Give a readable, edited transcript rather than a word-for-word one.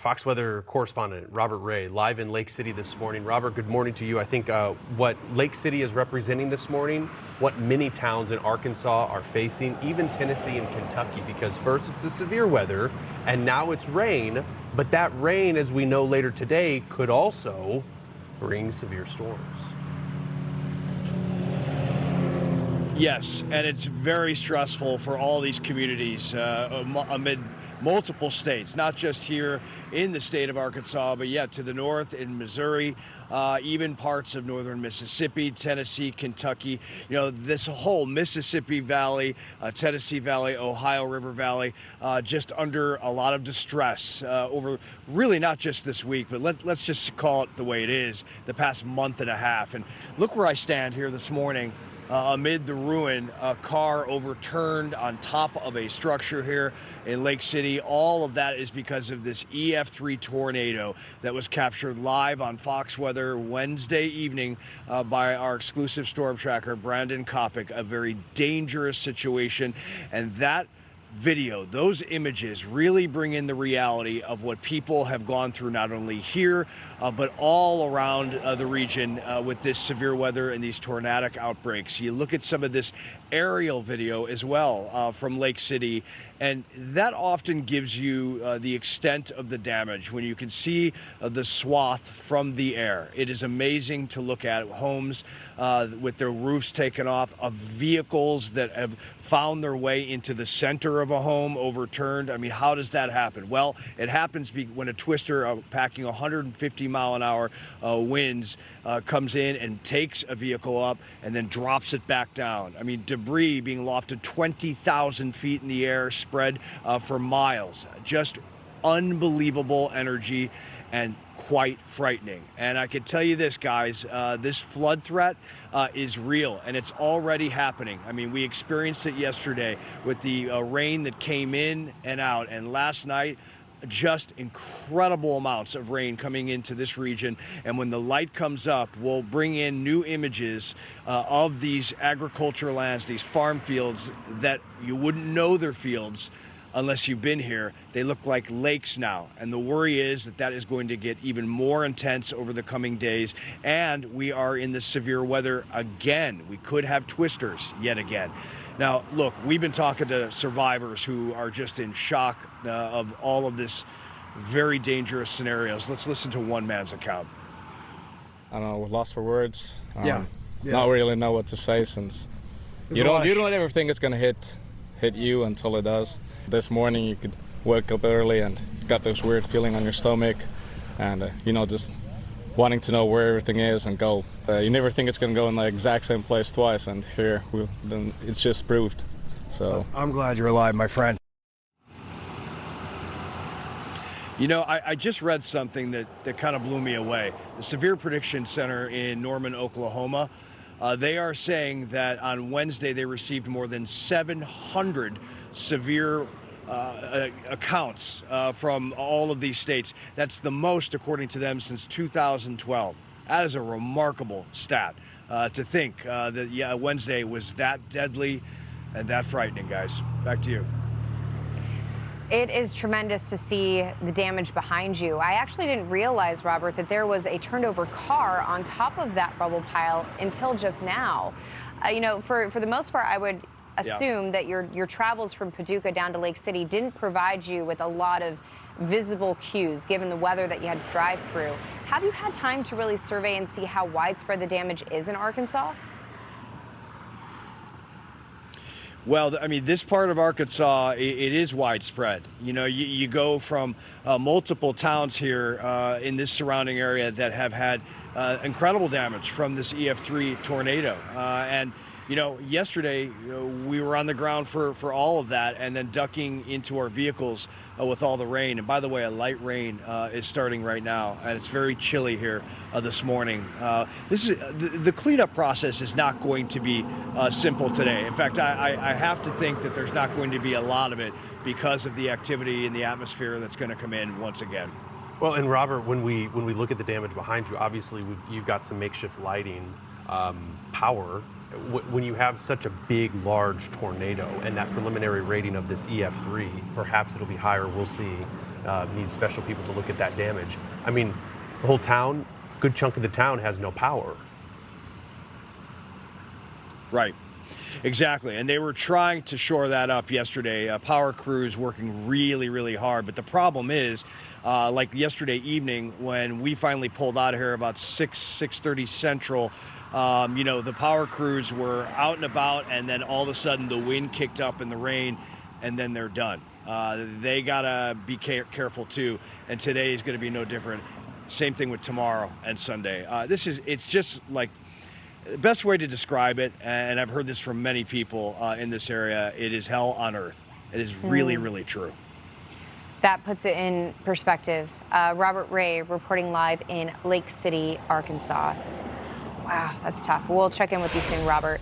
Fox Weather correspondent Robert Ray live in Lake City this morning. Robert, good morning to you. I think what Lake City is representing this morning, what many towns in Arkansas are facing, even Tennessee and Kentucky, because first it's the severe weather and now it's rain, but that rain, as we know later today, could also bring severe storms. Yes, and it's very stressful for all these communities amid multiple states, not just here in the state of Arkansas, but yet to the north in Missouri, even parts of northern Mississippi, Tennessee, Kentucky. You know, this whole Mississippi Valley, Tennessee Valley, Ohio River Valley, just under a lot of distress over really not just this week, but let's just call it the way it is, the past month and a half. And look where I stand here this morning. Amid the ruin, a car overturned on top of a structure here in Lake City. All of that is because of this EF3 tornado that was captured live on Fox Weather Wednesday evening by our exclusive storm tracker, Brandon Kopic. A very dangerous situation, and that video, those images really bring in the reality of what people have gone through, not only here, but all around the region with this severe weather and these tornadic outbreaks. You look at some of this aerial video as well from Lake City, and that often gives you the extent of the damage when you can see the swath from the air. It is amazing to look at homes with their roofs taken off, of vehicles that have found their way into the center of a home overturned. I mean, how does that happen? Well, it happens when a twister packing 150-mile-an-hour winds comes in and takes a vehicle up and then drops it back down. I mean, debris being lofted 20,000 feet in the air, spread for miles. Just unbelievable energy and quite frightening. And I can tell you this, guys, this flood threat is real, and it's already happening. I mean, we experienced it yesterday with the rain that came in and out, and last night, just incredible amounts of rain coming into this region. And when the light comes up, we'll bring in new images of these agricultural lands, these farm fields that you wouldn't know they're fields unless you've been here. They look like lakes now, and the worry is that that is going to get even more intense over the coming days. And we are in the severe weather again. We could have twisters yet again. Now, look, we've been talking to survivors who are just in shock of all of this very dangerous scenarios. Let's listen to one man's account. I don't know, lost for words. Yeah. Not really know what to say, since you don't ever think it's gonna hit you until it does. This morning you could wake up early and got this weird feeling on your stomach, and just wanting to know where everything is and go. You never think it's gonna go in the exact same place twice, and here then it's just proved. So I'm glad you're alive, my friend. You know, I just read something that kind of blew me away. The Severe Prediction Center in Norman, Oklahoma, they are saying that on Wednesday they received more than 700 severe accounts from all of these states. That's the most, according to them, since 2012. That is a remarkable stat to think that Wednesday was that deadly and that frightening, guys. Back to you. It is tremendous to see the damage behind you. I actually didn't realize, Robert, that there was a turned over car on top of that rubble pile until just now. For the most part, I would assume that your travels from Paducah down to Lake City didn't provide you with a lot of visible cues, given the weather that you had to drive through. Have you had time to really survey and see how widespread the damage is in Arkansas? Well, I mean, this part of Arkansas, it is widespread. You know, you go from multiple towns here in this surrounding area that have had incredible damage from this EF3 tornado. And yesterday we were on the ground for all of that, and then ducking into our vehicles with all the rain. And by the way, a light rain is starting right now, and it's very chilly here this morning. The cleanup process is not going to be simple today. In fact, I have to think that there's not going to be a lot of it because of the activity in the atmosphere that's going to come in once again. Well, and Robert, when we look at the damage behind you, obviously you've got some makeshift lighting, power when you have such a big, large tornado and that preliminary rating of this EF3, perhaps it'll be higher. We'll see. Need special people to look at that damage. I mean, the whole town, good chunk of the town has no power. Right. Exactly. And they were trying to shore that up yesterday. Power crews working really, really hard. But the problem is, like yesterday evening, when we finally pulled out of here about 6:30 Central, the power crews were out and about, and then all of a sudden the wind kicked up and the rain, and then they're done. They got to be careful too. And today is going to be no different. Same thing with tomorrow and Sunday. It's just like, the best way to describe it, and I've heard this from many people in this area, it is hell on earth. It is really, really true. That puts it in perspective. Robert Ray reporting live in Lake City, Arkansas. Wow, that's tough. We'll check in with you soon, Robert.